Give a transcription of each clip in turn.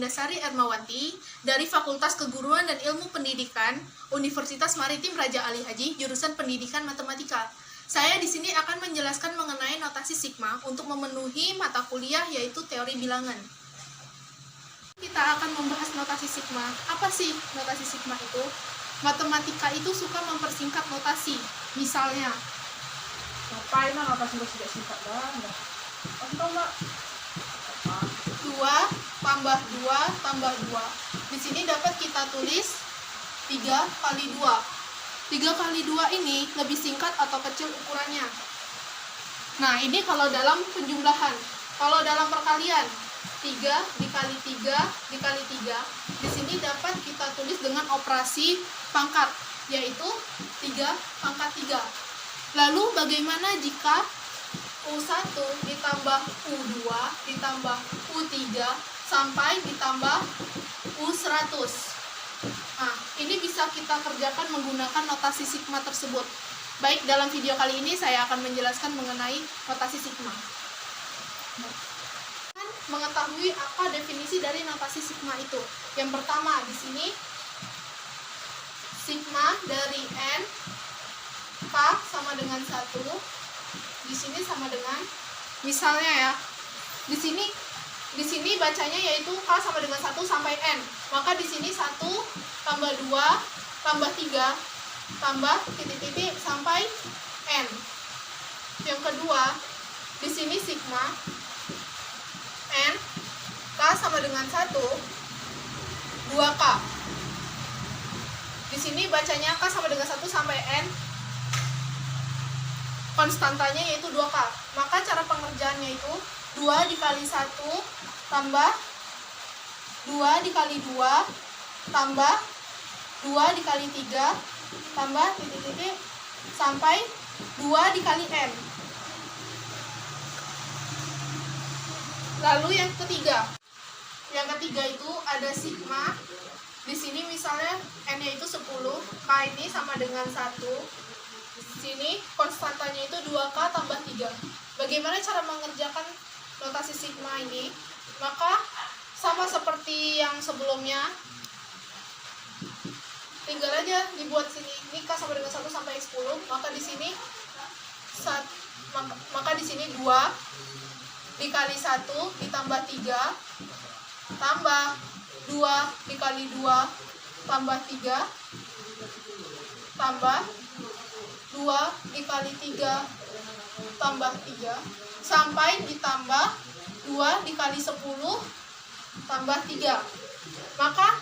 Windasari Ermawati dari Fakultas Keguruan dan Ilmu Pendidikan Universitas Maritim Raja Ali Haji, jurusan Pendidikan Matematika. Saya di sini akan menjelaskan mengenai notasi sigma untuk memenuhi mata kuliah yaitu teori bilangan. Kita akan membahas notasi sigma. Apa sih notasi sigma itu? Matematika itu suka mempersingkat notasi. Misalnya, Ngapain lah notasi singkat banget? Kasih tau Mbak. 2 tambah 2 tambah 2. Di sini dapat kita tulis 3 kali 2. 3 kali 2 ini lebih singkat atau kecil ukurannya. Nah, ini kalau dalam penjumlahan. Kalau dalam perkalian, 3 dikali 3 dikali 3. Di sini dapat kita tulis dengan operasi pangkat, yaitu 3 pangkat 3. Lalu bagaimana jika U1 ditambah U2 ditambah U3 sampai ditambah U100? Nah, ini bisa kita kerjakan menggunakan notasi sigma tersebut. Baik, dalam video kali ini saya akan menjelaskan mengenai notasi sigma. Mengetahui apa definisi dari notasi sigma itu. Yang pertama, di sini sigma dari N K sama dengan 1. Di sini sama dengan, misalnya ya, di sini bacanya yaitu K sama dengan 1 sampai N. Maka di sini 1 tambah 2 tambah 3 tambah titik-titik sampai N. Yang kedua, di sini sigma N K sama dengan 1 2K. Di sini bacanya K sama dengan 1 sampai N, konstantanya yaitu 2K. Maka cara pengerjaannya itu 2 dikali 1 tambah 2 dikali 2 tambah 2 dikali 3 tambah titik-titik sampai 2 dikali N. Lalu yang ketiga itu ada sigma. Di sini misalnya N-nya itu 10, K ini sama dengan 1. Di sini konstantanya itu 2K tambah 3. Bagaimana cara mengerjakan notasi sigma ini? Maka sama seperti yang sebelumnya, tinggal aja dibuat sini. Ini K sama dengan 1 sampai 10. Maka di sini 2 dikali 1 ditambah 3 tambah 2 dikali 2 tambah 3 tambah 2 dikali 3 tambah 3 sampai ditambah 2 dikali 10 tambah 3. Maka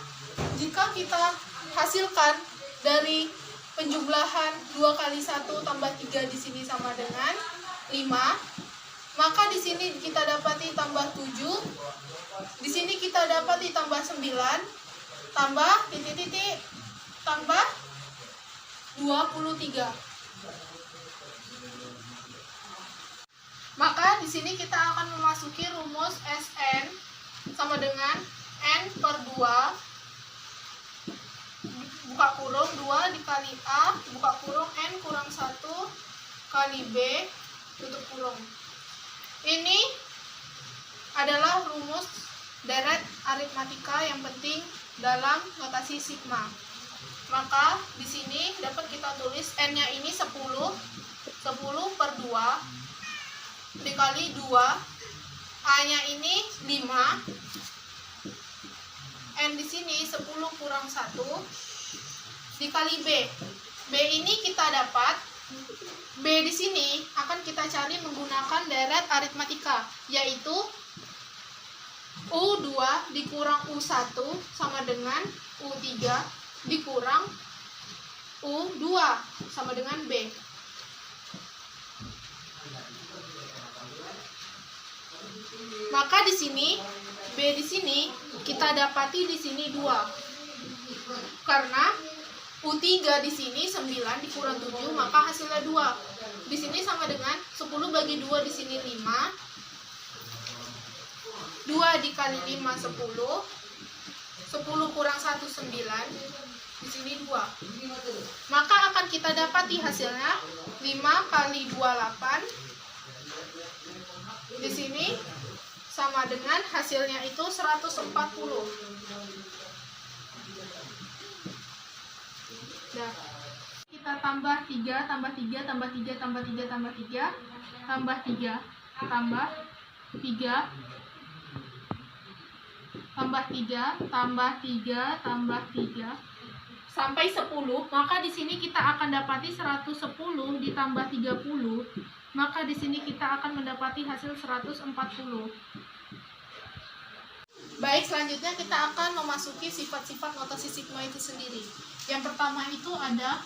jika kita hasilkan dari penjumlahan 2 kali 1 tambah 3 di sini sama dengan 5, maka di sini kita dapati tambah 7, di sini kita dapati tambah 9, tambah titik-titik tambah 23. Maka di sini kita akan memasuki rumus Sn sama dengan N per 2 buka kurung 2 dikali A buka kurung N kurang 1 kali B tutup kurung. Ini adalah rumus deret aritmatika yang penting dalam notasi sigma. Maka di sini dapat kita tulis N-nya ini 10 per 2 dikali 2, A-nya ini 5, N di sini 10 kurang 1 dikali B. B ini kita dapat, B di sini akan kita cari menggunakan deret aritmatika, yaitu U2 dikurang U1 sama dengan U3 dikurang U2 sama dengan B. Maka di sini B di sini kita dapati di sini 2. Karena U3 di sini 9 dikurang 7, maka hasilnya 2. Di sini sama dengan 10 bagi 2 di sini 5. 2 dikali 5 10. 10 kurang 1 9. Di sini 2. Maka akan kita dapati hasilnya 5 kali 2 8. Di sini sama dengan hasilnya itu 140. Nah, kita tambah 3, tambah 3, tambah 3, tambah 3, tambah 3, tambah 3, tambah 3, tambah 3, tambah 3, tambah 3, sampai 10. Maka di sini kita akan dapati 110 ditambah 30. Maka di sini kita akan mendapati hasil 140. Baik, selanjutnya kita akan memasuki sifat-sifat notasi sigma itu sendiri. Yang pertama itu ada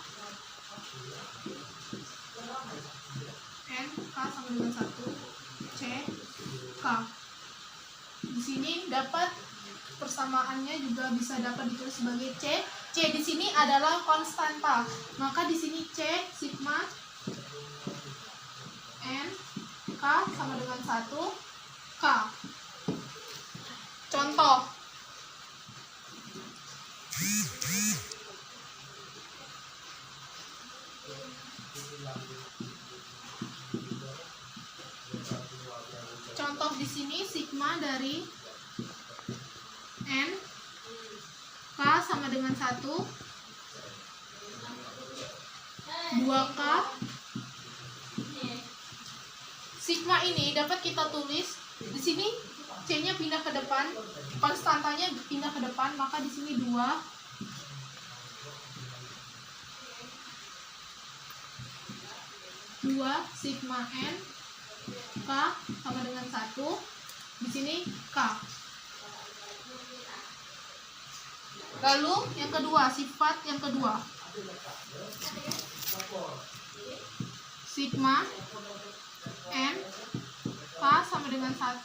N, K sama dengan 1, C, K. Di sini dapat persamaannya juga bisa dapat ditulis sebagai C. C di sini adalah konstanta. Maka di sini C sigma N K sama dengan 1 K. Contoh. Contoh di sini sigma dari N K sama dengan 1, 2K. Sigma ini dapat kita tulis di sini C-nya pindah ke depan, konstantanya pindah ke depan, maka di sini 2 sigma N K sama dengan 1, di sini K. Lalu yang kedua, sifat yang kedua, sigma N K sama dengan 1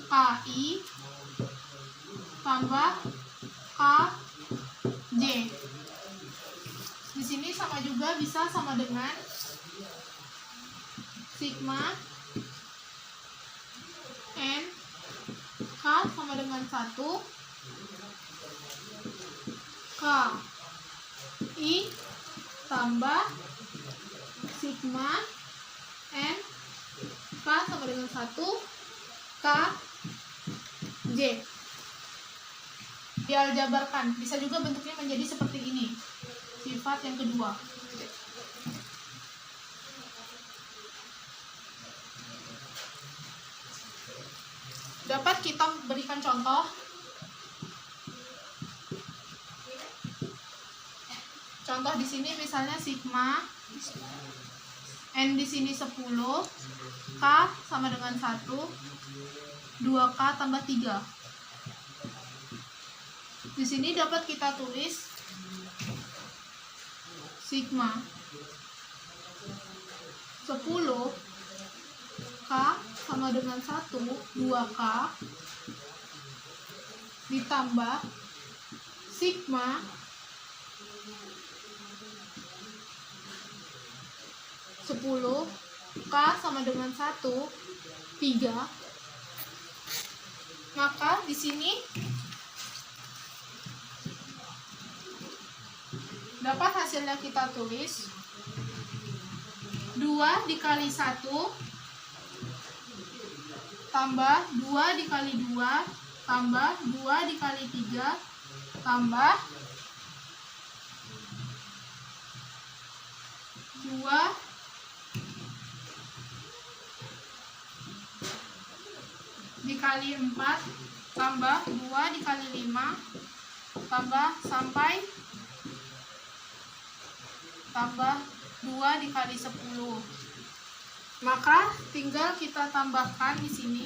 KI tambah KJ. Di sini sama juga bisa sama dengan sigma N K sama dengan 1 KI tambah sigma N K sama dengan 1 KJ. Dialjabarkan, bisa juga bentuknya menjadi seperti ini. Sifat yang kedua. Dapat kita berikan contoh. Contoh di sini misalnya sigma N di sini 10, K sama dengan 1, 2K tambah 3. Di sini dapat kita tulis sigma 10 K sama dengan 1, 2K ditambah sigma 10 K sama dengan 1, 3. Maka di sini dapat hasilnya kita tulis 2 dikali 1 tambah 2 dikali 2 tambah 2 dikali 3 tambah 2 dikali 4 tambah 2 dikali 5 tambah sampai tambah 2 dikali 10. Maka tinggal kita tambahkan di sini.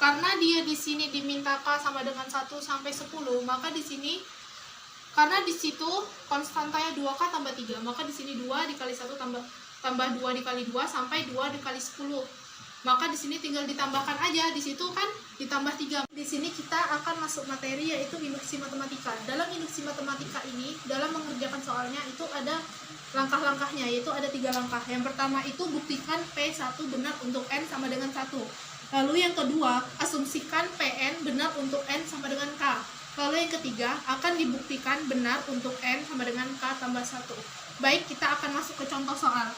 Karena dia di sini diminta K sama dengan 1 sampai 10, maka di sini karena di situ konstantanya 2K tambah 3, maka di sini 2 dikali 1 tambah 2 dikali 2 sampai 2 dikali 10. Maka di sini tinggal ditambahkan aja, di situ kan ditambah 3. Di sini kita akan masuk materi yaitu induksi matematika. Dalam induksi matematika ini, dalam mengerjakan soalnya itu ada langkah-langkahnya, yaitu ada 3 langkah. Yang pertama itu buktikan P1 benar untuk N sama dengan 1. Lalu yang kedua, asumsikan Pn benar untuk N sama dengan K. Lalu yang ketiga, akan dibuktikan benar untuk N sama dengan K tambah 1. Baik, kita akan masuk ke contoh soal.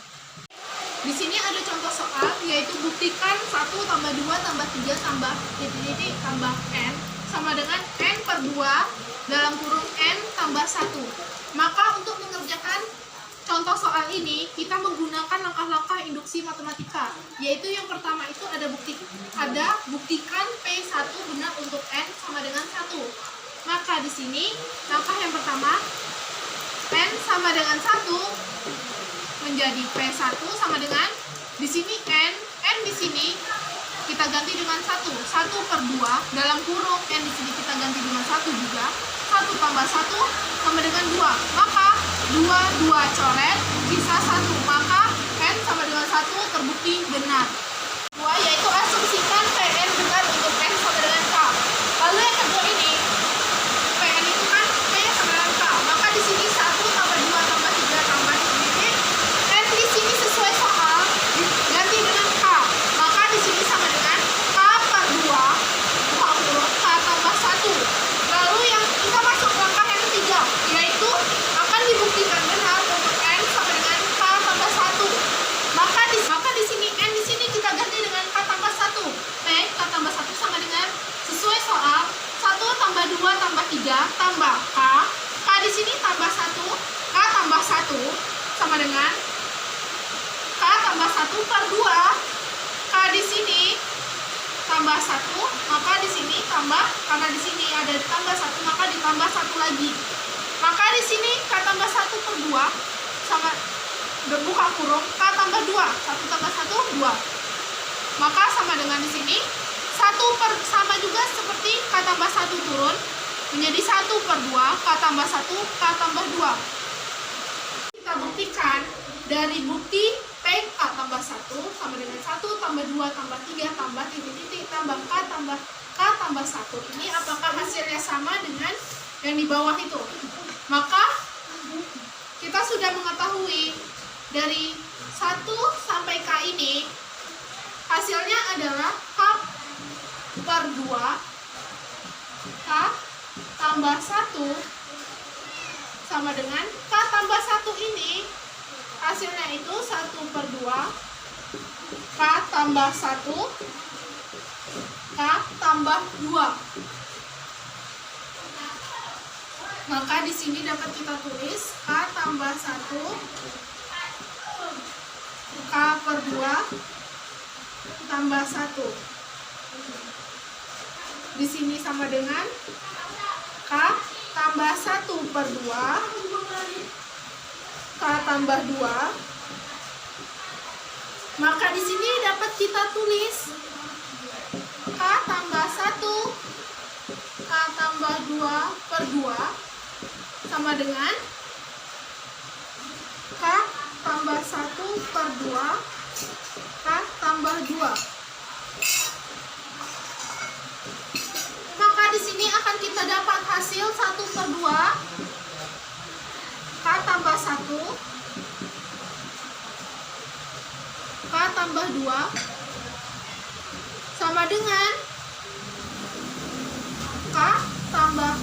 Di sini ada contoh soal, yaitu buktikan 1 tambah 2 tambah 3 tambah titik-titik tambah n sama dengan n per 2 dalam kurung n tambah 1. Maka untuk mengerjakan contoh soal ini, kita menggunakan langkah-langkah induksi matematika, yaitu yang pertama itu ada buktikan P1 benar untuk n sama dengan 1. Maka di sini langkah yang pertama, n sama dengan 1 menjadi P1 sama dengan di sini n di sini kita ganti dengan 1 per 2 dalam kurung n di sini kita ganti dengan 1 juga. 1 tambah 1 sama dengan 2. Maka 2 coret, sisa 1. Maka n sama dengan 1 terbukti benar. 2 yaitu asumsikan Pn benar untuk n sama dengan k. Lalu yang kedua ini, Pn itu kan P sama dengan k. Maka di sini 1 tambah 2 tambah 3 tambah titik. N di sini sesuai soal ganti dengan k. Maka di sini sama dengan k per 2 buka kurung k tambah 1. Lalu yang kita masuk langkah yang ketiga, yaitu akan dibuktikan benar untuk n sama dengan k tambah 1. Maka di sini n di sini kita ganti dengan k tambah 1. P k tambah 1 sama dengan sesuai soal 1 tambah 2 tambah 3 tambah k. K di sini tambah 1, k tambah 1 sama dengan k tambah 1 per 2. K di sini tambah 1, maka di sini tambah, karena di sini ada tambah 1, maka ditambah 1 lagi. Maka di sini k tambah 1 per 2 sama buka kurung k tambah 2. 1 tambah 1 2. Maka sama dengan di sini 1 per sama juga seperti k tambah 1 turun menjadi 1 per 2 k tambah 1 k tambah 2. Kita buktikan dari bukti P k tambah 1 sama dengan 1 tambah 2 tambah 3 tambah titik-titik tambah k tambah 1. Ini apakah hasilnya sama dengan yang di bawah itu? Maka kita sudah mengetahui dari 1 sampai k ini hasilnya adalah k per 2 k tambah 1 sama dengan k tambah 1 ini hasilnya itu 1 per 2 k tambah 1 k tambah 2. Maka di sini dapat kita tulis k tambah 1 k per 2 tambah 1. Di sini sama dengan k tambah 1 per 2 k tambah 2. Maka di sini dapat kita tulis k tambah 1 k tambah 2 per 2 sama dengan k tambah 1 per 2 k tambah 2. Maka di sini akan kita dapat hasil 1 per 2 k tambah 1 k tambah 2 sama dengan k tambah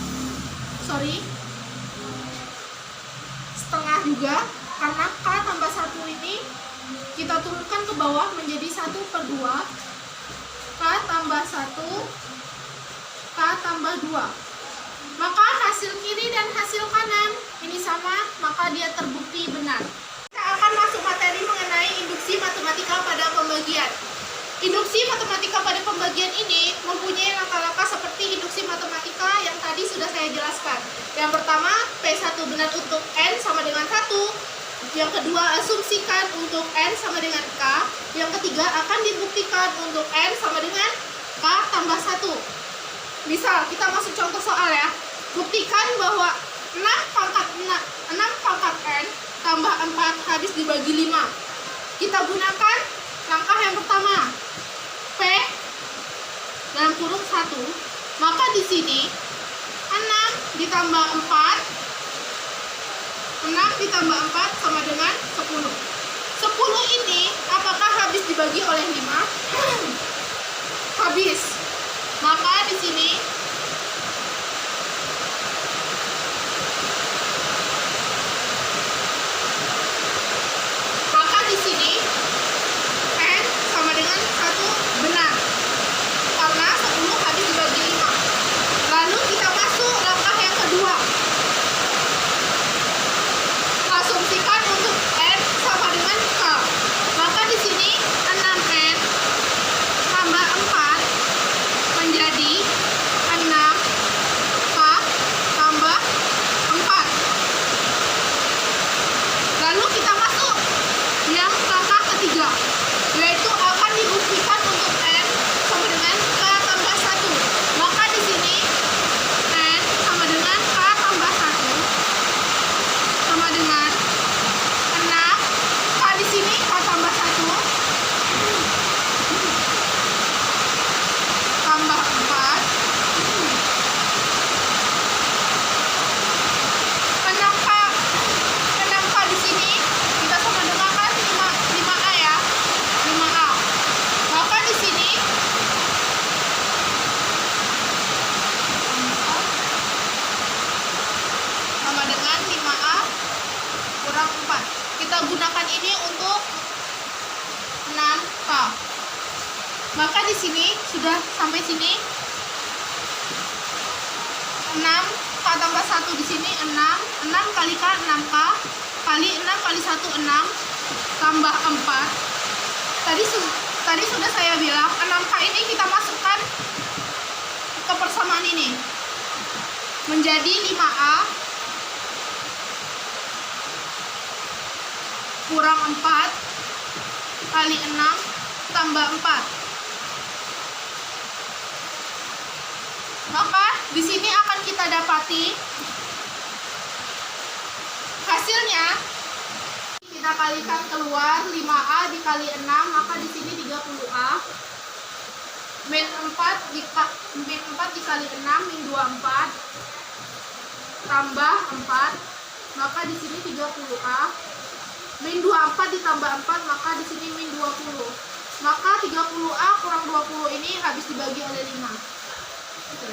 setengah juga, karena k tambah 1 ini kita turunkan ke bawah menjadi 1 per 2 k tambah 1 k tambah 2. Maka hasil kiri dan hasil kanan ini sama, maka dia terbukti benar. Kita akan masuk materi mengenai induksi matematika pada pembagian. Induksi matematika pada pembagian ini mempunyai langkah-langkah seperti induksi matematika yang tadi sudah saya jelaskan. Yang pertama, P1 benar untuk n sama dengan 1. Yang kedua, asumsikan untuk n sama dengan k. Yang ketiga, akan dibuktikan untuk n sama dengan k tambah 1. Misal, kita masuk contoh soal ya. Buktikan bahwa 6 pangkat n tambah 4 habis dibagi 5. Kita gunakan langkah yang pertama, P dalam kurung 1. Maka di sini 6 ditambah 4 sama dengan 10. 10 ini apakah habis dibagi oleh 5? Habis. Maka di sini n sama dengan 1 Maka di sini sudah sampai sini 6 K tambah 1 di sini 6 kali K 6K kali 6 kali 1 6 tambah 4. Tadi sudah saya bilang 6K ini kita masukkan ke persamaan ini menjadi 5A kurang 4 kali 6 tambah 4. Maka di sini akan kita dapati hasilnya kita kalikan keluar 5A dikali 6, maka di sini 30A. Min 4 dikali 6 min 24 tambah 4, maka di sini 30A. Min 24 ditambah 4, maka di sini min 20. Maka 30A kurang 20 ini habis dibagi oleh 5. Oke.